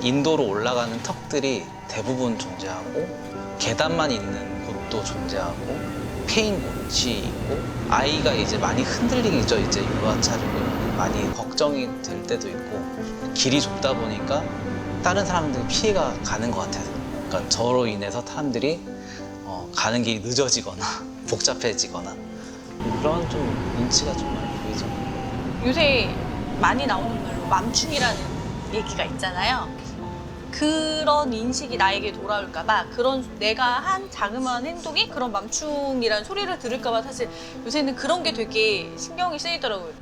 인도로 올라가는 턱들이 대부분 존재하고 계단만 있는 곳도 존재하고 패인 곳이 있고 아이가 이제 많이 흔들리죠. 이제 유아차를 많이 걱정이 될 때도 있고 길이 좁다 보니까 다른 사람들 피해가 가는 것 같아요. 그러니까 저로 인해서 사람들이 가는 길이 늦어지거나 복잡해지거나 그런 좀 눈치가 좀 많이 보이죠. 요새 많이 나오는 말로 맘충이라는 얘기가 있잖아요. 그런 인식이 나에게 돌아올까봐 그런 내가 한 자그마한 행동이 그런 맘충이라는 소리를 들을까봐 사실 요새는 그런 게 되게 신경이 쓰이더라고요.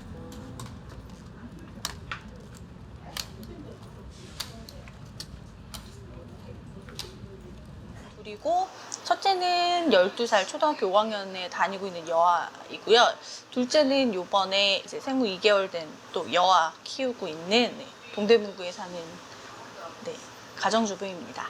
그리고 첫째는 12살 초등학교 5학년에 다니고 있는 여아이고요. 둘째는 요번에 이제 생후 2개월 된 또 여아 키우고 있는 동대문구에 사는 가정주부입니다.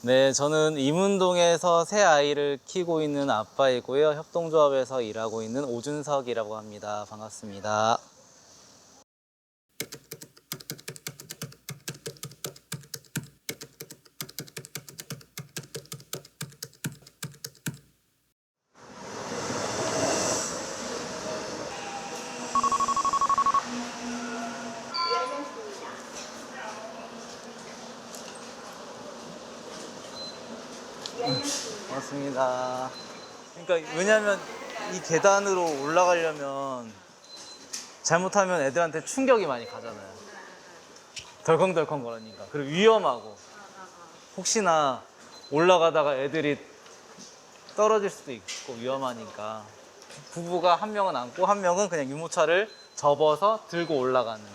네, 저는 임운동에서 새 아이를 키우고 있는 아빠이고요. 협동조합에서 일하고 있는 오준석이라고 합니다. 반갑습니다. 반갑습니다. 그러니까 왜냐면 이 계단으로 올라가려면 잘못하면 애들한테 충격이 많이 가잖아요. 덜컹덜컹 거리니까. 그리고 위험하고 혹시나 올라가다가 애들이 떨어질 수도 있고 위험하니까 부부가 한 명은 안고 한 명은 그냥 유모차를 접어서 들고 올라가는.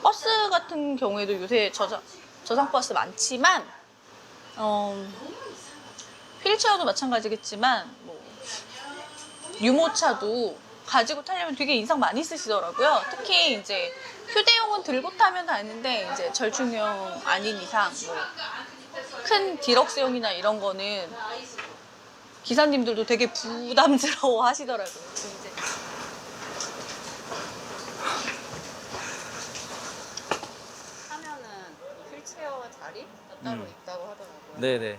버스 같은 경우에도 요새 저상버스 많지만 휠체어도 마찬가지겠지만 뭐 유모차도 가지고 타려면 되게 인상 많이 쓰시더라고요. 특히 이제 휴대용은 들고 타면 다는데 이제 절충형 아닌 이상 뭐 큰 디럭스용이나 이런 거는 기사님들도 되게 부담스러워 하시더라고요. 이제 하면은 휠체어 자리 따로 있다고 하더라고요. 네네.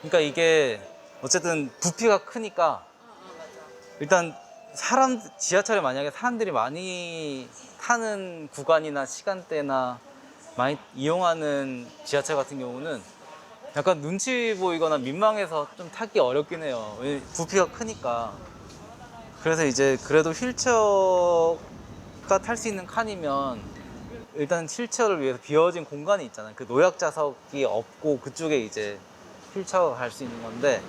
그러니까 이게 어쨌든 부피가 크니까 일단 지하철에 만약에 사람들이 많이 타는 구간이나 시간대나 많이 이용하는 지하철 같은 경우는 약간 눈치 보이거나 민망해서 좀 타기 어렵긴 해요. 부피가 크니까. 그래서 이제 그래도 휠체어가 탈 수 있는 칸이면 일단 휠체어를 위해서 비워진 공간이 있잖아요. 그 노약자석이 없고 그쪽에 이제 휠체어가 갈 수 있는 건데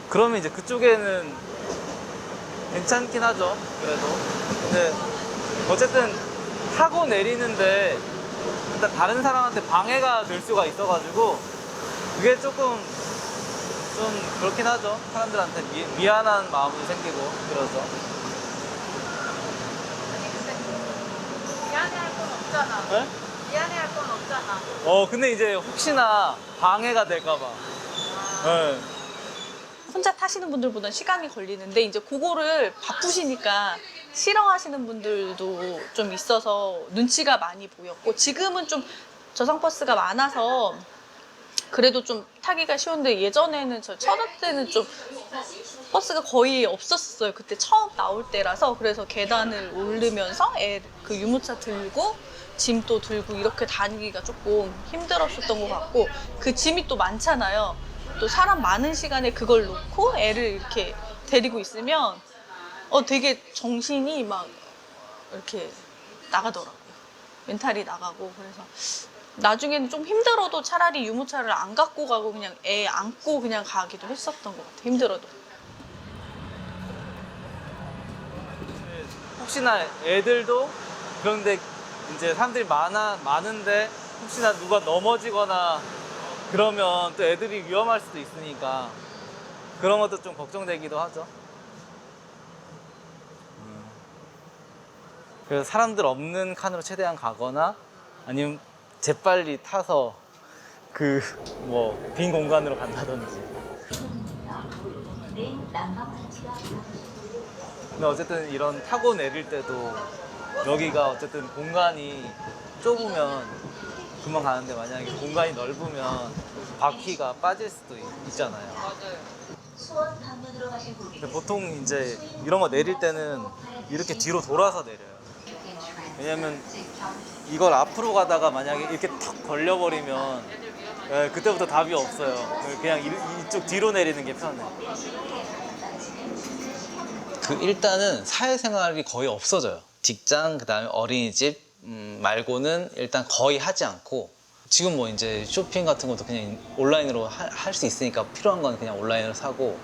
그러면 이제 그쪽에는 괜찮긴 하죠. 그래도. 근데 어쨌든 타고 내리는데 일단 다른 사람한테 방해가 될 수가 있어가지고 그게 조금 좀 그렇긴 하죠. 사람들한테 미안한 마음도 생기고 그러죠. 미안해할 건 없잖아. 네? 미안해할 건 없잖아. 근데 이제 혹시나 방해가 될까봐. 네. 혼자 타시는 분들보다 시간이 걸리는데 이제 그거를 바쁘시니까 싫어하시는 분들도 좀 있어서 눈치가 많이 보였고 지금은 좀 저상버스가 많아서 그래도 좀 타기가 쉬운데 예전에는 저 첫업 때는 좀 버스가 거의 없었어요. 그때 처음 나올 때라서 그래서 계단을 오르면서 그 유모차 들고 짐 또 들고 이렇게 다니기가 조금 힘들었었던 것 같고 그 짐이 또 많잖아요. 또 사람 많은 시간에 그걸 놓고 애를 이렇게 데리고 있으면 되게 정신이 막 이렇게 나가더라고요. 멘탈이 나가고 그래서 나중에는 좀 힘들어도 차라리 유모차를 안 갖고 가고 그냥 애 안고 그냥 가기도 했었던 것 같아요. 힘들어도. 혹시나 애들도 그런데 이제 사람들이 많은데 혹시나 누가 넘어지거나 그러면 또 애들이 위험할 수도 있으니까 그런 것도 좀 걱정되기도 하죠. 그래서 사람들 없는 칸으로 최대한 가거나 아니면 재빨리 타서 그 뭐 빈 공간으로 간다든지. 근데 어쨌든 이런 타고 내릴 때도 여기가 어쨌든 공간이 좁으면 금방 가는데 만약에 공간이 넓으면 바퀴가 빠질 수도 있잖아요. 맞아요. 근데 보통 이제 이런 거 내릴 때는 이렇게 뒤로 돌아서 내려요. 왜냐면 이걸 앞으로 가다가 만약에 이렇게 턱 걸려버리면 그때부터 답이 없어요. 그냥 이쪽 뒤로 내리는 게 편해. 일단은 사회생활이 거의 없어져요. 직장, 그다음에 어린이집 말고는 일단 거의 하지 않고, 지금 뭐 이제 쇼핑 같은 것도 그냥 온라인으로 할 수 있으니까 필요한 건 그냥 온라인으로 사고,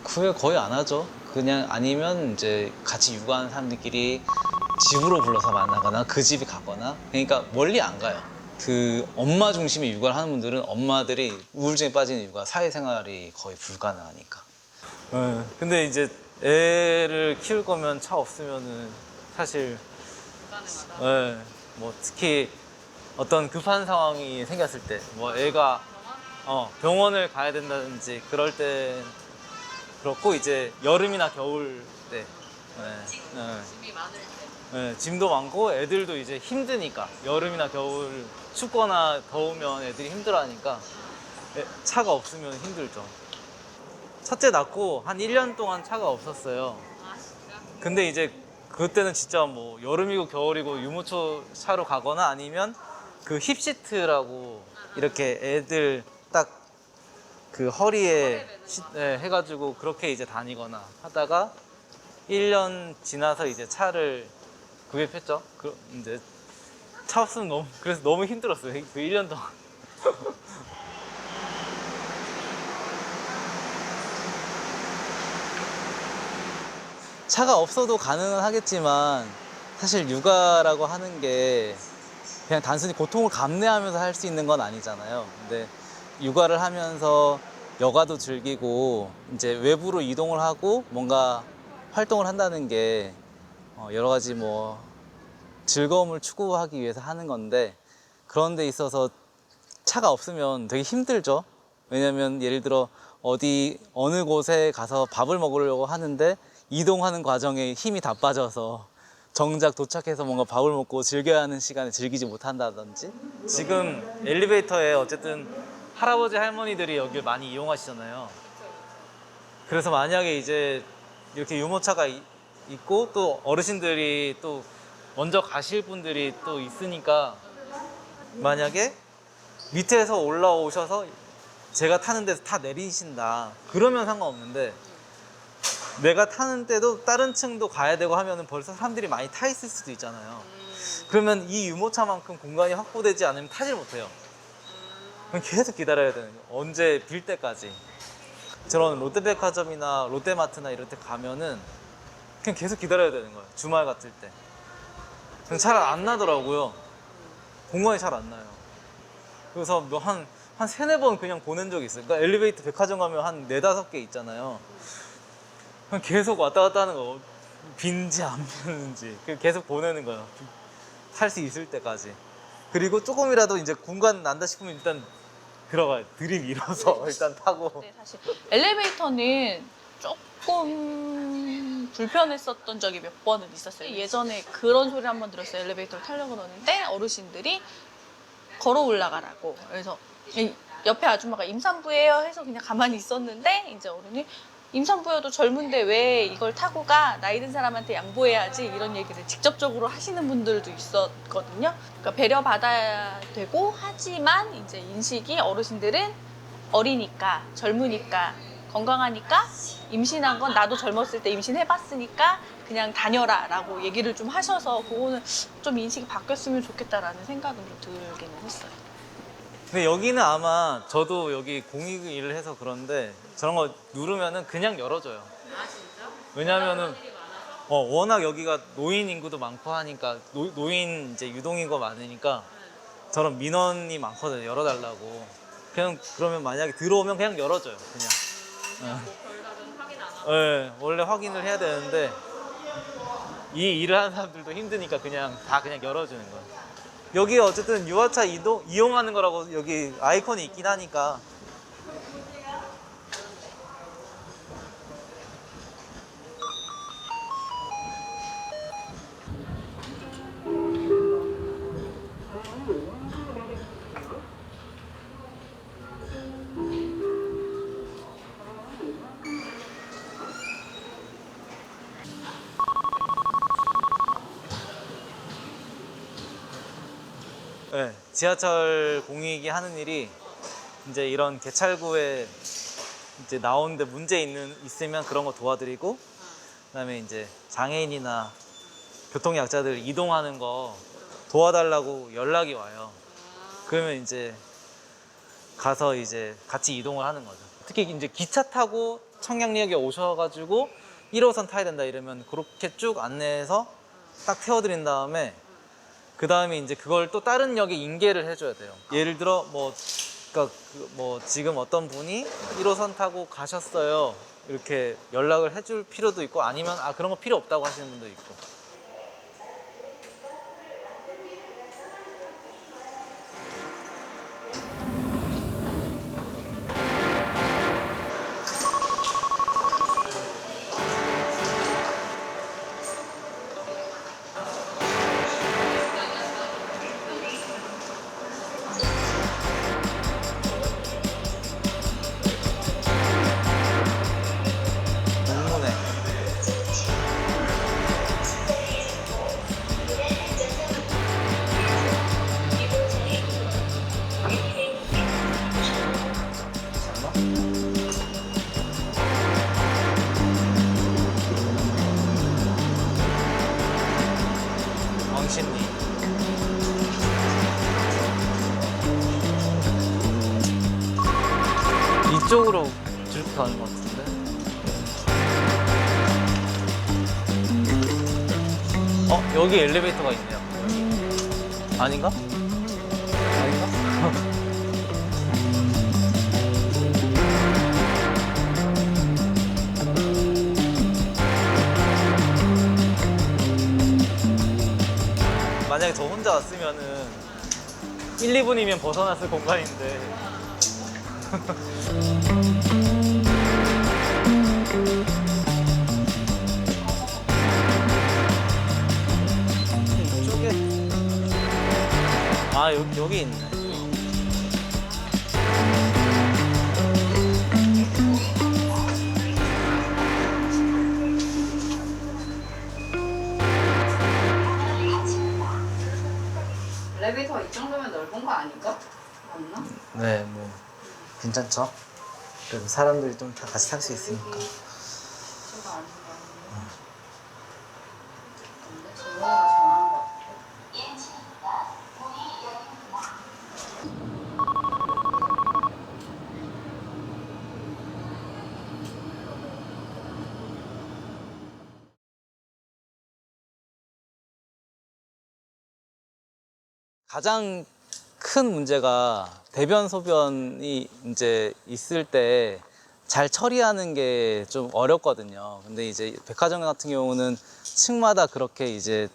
그게 거의 안 하죠. 그냥 아니면 이제 같이 육아하는 사람들끼리 집으로 불러서 만나거나 그 집에 가거나, 그러니까 멀리 안 가요. 그 엄마 중심의 육아를 하는 분들은 엄마들이 우울증에 빠지는 이유가 사회생활이 거의 불가능하니까. 근데 이제 애를 키울 거면 차 없으면은 사실 뭐 특히 어떤 급한 상황이 생겼을 때, 뭐 애가 병원을 가야 된다든지 그럴 때 그렇고, 이제 여름이나 겨울 때 짐이 많을 때. 짐도 많고 애들도 이제 힘드니까, 여름이나 겨울 춥거나 더우면 애들이 힘들어하니까 차가 없으면 힘들죠. 첫째 낳고 한 1년 동안 차가 없었어요. 아 진짜? 근데 이제 그때는 진짜 뭐 여름이고 겨울이고 유모차 차로 가거나 아니면 그 힙시트라고 이렇게 애들 딱 그 허리에 해가지고 그렇게 이제 다니거나 하다가 1년 지나서 이제 차를 구입했죠. 이제 차 없으면 그래서 너무 힘들었어요. 그 1년 동안. 차가 없어도 가능은 하겠지만, 사실 육아라고 하는 게 그냥 단순히 고통을 감내하면서 할 수 있는 건 아니잖아요. 근데 육아를 하면서 여가도 즐기고 이제 외부로 이동을 하고 뭔가 활동을 한다는 게 여러 가지 뭐 즐거움을 추구하기 위해서 하는 건데, 그런 데 있어서 차가 없으면 되게 힘들죠. 왜냐면 예를 들어 어느 곳에 가서 밥을 먹으려고 하는데 이동하는 과정에 힘이 다 빠져서 정작 도착해서 뭔가 밥을 먹고 즐겨야 하는 시간에 즐기지 못한다든지. 지금 엘리베이터에 어쨌든 할아버지 할머니들이 여기를 많이 이용하시잖아요. 그래서 만약에 이제 이렇게 유모차가 있고 또 어르신들이 또 먼저 가실 분들이 또 있으니까, 만약에 밑에서 올라오셔서 제가 타는 데서 타 내리신다 그러면 상관없는데, 내가 타는데도 다른 층도 가야 되고 하면은 벌써 사람들이 많이 타 있을 수도 있잖아요. 그러면 이 유모차만큼 공간이 확보되지 않으면 타질 못해요. 그럼 계속 기다려야 되는 거예요. 언제 빌 때까지. 저런 롯데백화점이나 롯데마트나 이럴 때 가면은 그냥 계속 기다려야 되는 거예요. 주말 같을 때. 잘 안 나더라고요. 공간이 잘 안 나요. 그래서 뭐 한 세네 번 그냥 보낸 적이 있어요. 그러니까 엘리베이터 백화점 가면 한 네다섯 개 있잖아요. 그냥 계속 왔다 갔다 하는 거. 빈지 안 비는지 계속 보내는 거예요. 탈 수 있을 때까지. 그리고 조금이라도 이제 공간 난다 싶으면 일단 들어가요. 들이밀어서 일단 타고. 네, 사실 엘리베이터는 조금 불편했었던 적이 몇 번은 있었어요. 예전에 그런 소리 한번 들었어요. 엘리베이터를 타려고 그러는데 어르신들이 걸어 올라가라고. 그래서 옆에 아줌마가 임산부예요 해서 그냥 가만히 있었는데, 이제 어른이 임산부여도 젊은데 왜 이걸 타고 가? 나이 든 사람한테 양보해야지, 이런 얘기를 직접적으로 하시는 분들도 있었거든요. 그러니까 배려받아야 되고, 하지만 이제 인식이 어르신들은 어리니까, 젊으니까, 건강하니까, 임신한 건 나도 젊었을 때 임신해봤으니까 그냥 다녀라 라고 얘기를 좀 하셔서, 그거는 좀 인식이 바뀌었으면 좋겠다라는 생각은 좀 들기는 했어요. 근데 여기는 아마 저도 여기 공익 일을 해서 그런데 저런 거 누르면은 그냥 열어줘요. 아 진짜? 왜냐면은 일이 많아서. 워낙 여기가 노인 인구도 많고 하니까, 노인 이제 유동인구가 많으니까 저런 민원이 많거든요. 열어달라고. 그냥 그러면 만약에 들어오면 그냥 열어줘요. 그냥. 결과는 확인 안 하고. 네, 원래 확인을 해야 되는데 이 일을 하는 사람들도 힘드니까 그냥 다 그냥 열어주는 거예요. 여기 어쨌든 유아차 이용하는 거라고 여기 아이콘이 있긴 하니까. 지하철 공익이 하는 일이 이제 이런 개찰구에 이제 나오는데 있으면 그런 거 도와드리고, 그다음에 이제 장애인이나 교통약자들 이동하는 거 도와달라고 연락이 와요. 그러면 이제 가서 이제 같이 이동을 하는 거죠. 특히 이제 기차 타고 청량리역에 오셔가지고 1호선 타야 된다 이러면 그렇게 쭉 안내해서 딱 태워드린 다음에 그 다음에 이제 그걸 또 다른 역에 인계를 해줘야 돼요. 예를 들어 그러니까 지금 어떤 분이 1호선 타고 가셨어요. 이렇게 연락을 해줄 필요도 있고, 아니면 그런 거 필요 없다고 하시는 분도 있고. 동문회. 왕십리. 이쪽으로 이렇게 가는 것 같은데. 여기 엘리베이터가 있네요. 아닌가? 아닌가? 만약에 저 혼자 왔으면은 1, 2분이면 벗어났을 공간인데. 이쪽에 여기 있네. 엘리베이터 이 정도면 넓은 거 아닌가? 맞나? 네, 뭐 괜찮죠? 그래도 사람들이 좀 다 같이 탈 수 있으니까. 저거 아닌가? 근데 전화가 전화한 거 같아. 가장 큰 문제가 대변 소변이 이제 있을 때 잘 처리하는 게 좀 어렵거든요. 근데 이제 백화점 같은 경우는 층마다 그렇게 이제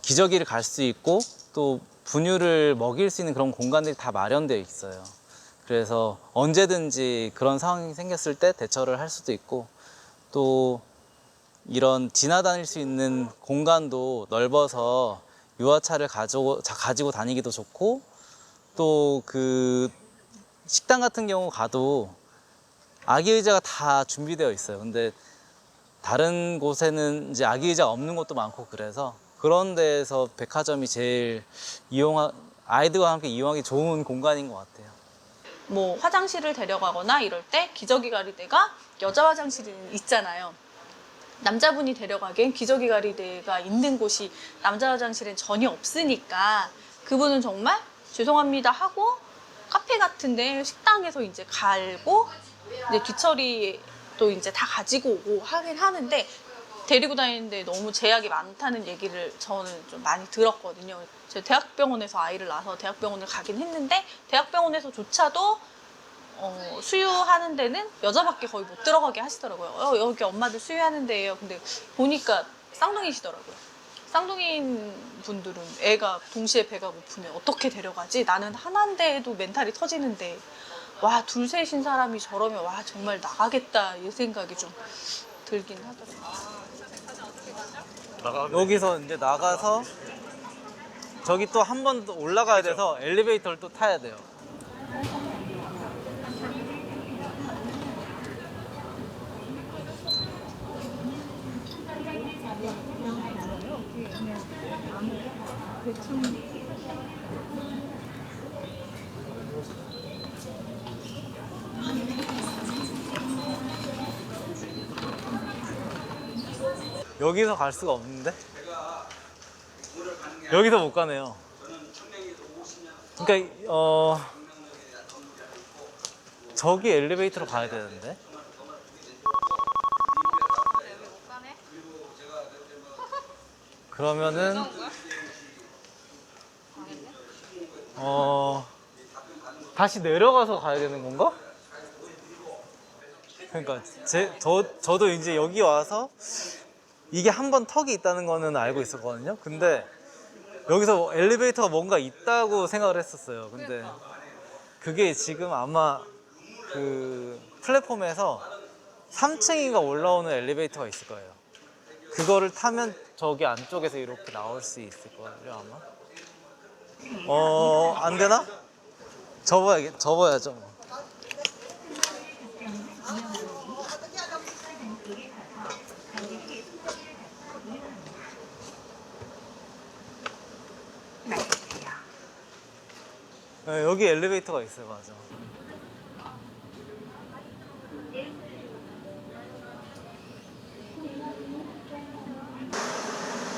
기저귀를 갈 수 있고 또 분유를 먹일 수 있는 그런 공간들이 다 마련되어 있어요. 그래서 언제든지 그런 상황이 생겼을 때 대처를 할 수도 있고, 또 이런 지나다닐 수 있는 공간도 넓어서 유아차를 가지고 다니기도 좋고, 또 그 식당 같은 경우 가도 아기 의자가 다 준비되어 있어요. 근데 다른 곳에는 이제 아기 의자가 없는 곳도 많고, 그래서 그런 데에서 백화점이 제일 아이들과 함께 이용하기 좋은 공간인 것 같아요. 뭐 화장실을 데려가거나 이럴 때 기저귀 가리대가 여자 화장실이 있잖아요. 남자분이 데려가기엔 기저귀 가리대가 있는 곳이 남자 화장실엔 전혀 없으니까 그분은 정말 죄송합니다 하고 카페 같은데 식당에서 이제 갈고 이제 뒤처리도 이제 다 가지고 오고 하긴 하는데, 데리고 다니는데 너무 제약이 많다는 얘기를 저는 좀 많이 들었거든요. 제가 대학병원에서 아이를 낳아서 대학병원을 가긴 했는데, 대학병원에서조차도 수유하는 데는 여자밖에 거의 못 들어가게 하시더라고요. 여기 엄마들 수유하는 데예요. 근데 보니까 쌍둥이시더라고요. 쌍둥이인 분들은 애가 동시에 배가 고프면 어떻게 데려가지? 나는 하나인데도 멘탈이 터지는데, 와, 둘 셋인 사람이 저러면 와 정말 나가겠다 이 생각이 좀 들긴 하더라고요. 여기서 이제 나가서 저기 또 한 번 올라가야 돼서 엘리베이터를 또 타야 돼요. 여기서 갈 수가 없는데? 여기서 못 가네요. 그러니까 저기 엘리베이터로 가야 되는데. 여기 못 가네? 그러면은 다시 내려가서 가야 되는 건가? 그러니까 저도 이제 여기 와서 이게 한 번 턱이 있다는 거는 알고 있었거든요. 근데 여기서 엘리베이터가 뭔가 있다고 생각을 했었어요. 근데 그게 지금 아마 그 플랫폼에서 3층인가 올라오는 엘리베이터가 있을 거예요. 그거를 타면 저기 안쪽에서 이렇게 나올 수 있을 거예요, 아마. 안 되나? 접어야죠. 네, 여기 엘리베이터가 있어요, 맞아.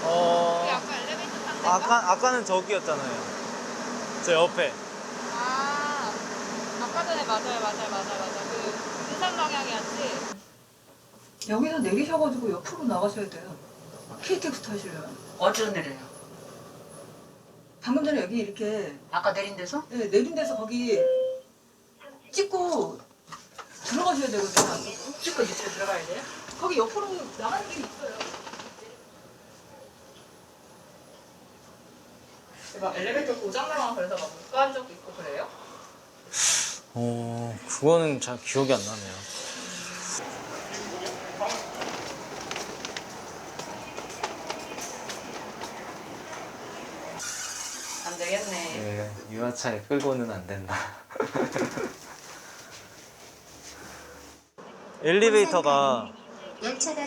우리 아까 엘리베이터 탄 데가? 아까는 저기였잖아요. 저 옆에. 아까 전에 맞아요. 그 인산 방향이었지? 여기서 내리셔가지고 옆으로 나가셔야 돼요. KTX 타시려면. 어디로 내려요? 방금 전에 여기 이렇게 아까 내린 데서? 네, 내린 데서 거기 찍고 들어가셔야 되거든요. 찍고 밑으로 들어가야 돼요? 거기 옆으로 나가는 길이 있어요. 막 엘리베이터 고장나거나 그래서 막 못 간 적도 있고 그래요? 그거는 잘 기억이 안 나네요. 안 되겠네. 네, 유아차에 끌고는 안 된다. 엘리베이터가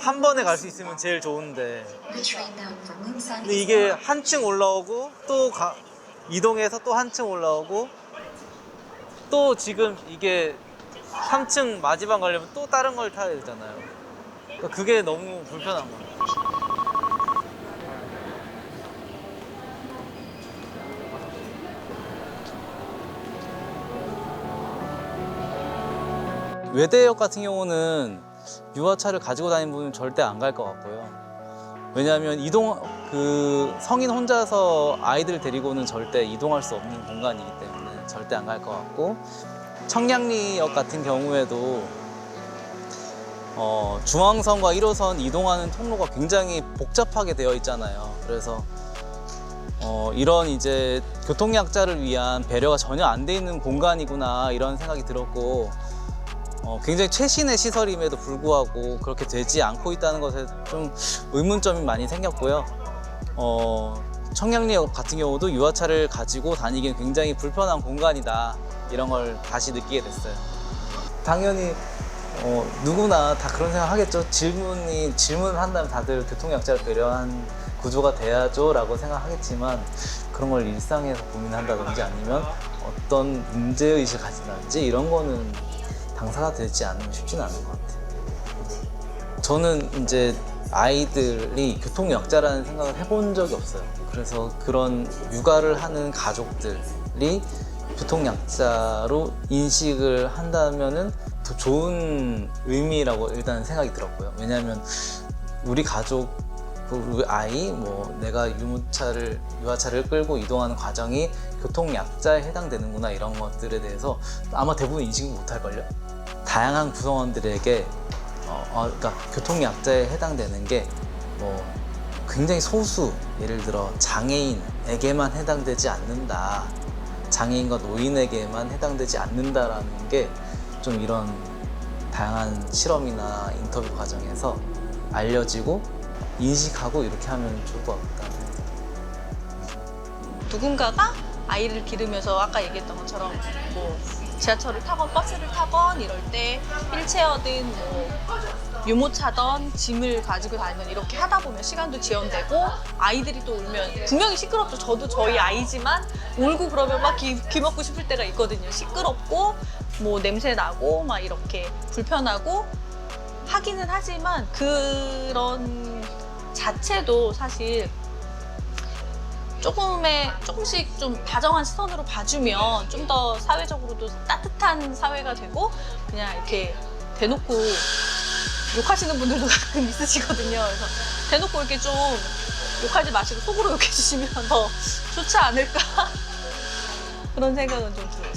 한 번에 갈 수 있으면 제일 좋은데, 근데 이게 한 층 올라오고 또 이동해서 또 한 층 올라오고 또 지금 이게 3층 마지막 가려면 또 다른 걸 타야 되잖아요. 그러니까 그게 너무 불편한 거예요. 외대역 같은 경우는 유아차를 가지고 다니는 분은 절대 안 갈 것 같고요. 왜냐하면 성인 혼자서 아이들 데리고는 절대 이동할 수 없는 공간이기 때문에 절대 안 갈 것 같고, 청량리역 같은 경우에도 중앙선과 1호선 이동하는 통로가 굉장히 복잡하게 되어 있잖아요. 그래서 이런 이제 교통약자를 위한 배려가 전혀 안 돼 있는 공간이구나 이런 생각이 들었고, 굉장히 최신의 시설임에도 불구하고 그렇게 되지 않고 있다는 것에 좀 의문점이 많이 생겼고요. 청량리역 같은 경우도 유아차를 가지고 다니기엔 굉장히 불편한 공간이다, 이런 걸 다시 느끼게 됐어요. 당연히 누구나 다 그런 생각 하겠죠. 질문을 한다면 다들 교통약자를 배려한 구조가 돼야죠 라고 생각하겠지만, 그런 걸 일상에서 고민한다든지 아니면 어떤 문제의식을 가진다든지 이런 거는 당사가 되지 않으면 쉽지는 않은 것 같아요. 저는 이제 아이들이 교통약자라는 생각을 해본 적이 없어요. 그래서 그런 육아를 하는 가족들이 교통약자로 인식을 한다면은 더 좋은 의미라고 일단 생각이 들었고요. 왜냐하면 우리 가족, 우리 아이, 내가 유아차를 끌고 이동하는 과정이 교통약자에 해당되는구나, 이런 것들에 대해서 아마 대부분 인식을 못할걸요. 다양한 구성원들에게 그러니까 교통약자에 해당되는 게 굉장히 소수, 예를 들어 장애인에게만 해당되지 않는다, 장애인과 노인에게만 해당되지 않는다라는 게 좀 이런 다양한 실험이나 인터뷰 과정에서 알려지고 인식하고 이렇게 하면 좋을 것 같다는 생각이 듭니다. 누군가가 아이를 기르면서 아까 얘기했던 것처럼 지하철을 타건 버스를 타건 이럴 때 휠체어든 유모차던 짐을 가지고 다니면 이렇게 하다 보면 시간도 지연되고, 아이들이 또 울면 분명히 시끄럽죠. 저도 저희 아이지만 울고 그러면 막 귀 먹고 싶을 때가 있거든요. 시끄럽고 냄새 나고 막 이렇게 불편하고 하기는 하지만, 그런 자체도 사실 조금씩 좀 다정한 시선으로 봐주면 좀 더 사회적으로도 따뜻한 사회가 되고, 그냥 이렇게 대놓고 욕하시는 분들도 가끔 있으시거든요. 그래서 대놓고 이렇게 좀 욕하지 마시고 속으로 욕해주시면 더 좋지 않을까 그런 생각은 좀 들어요.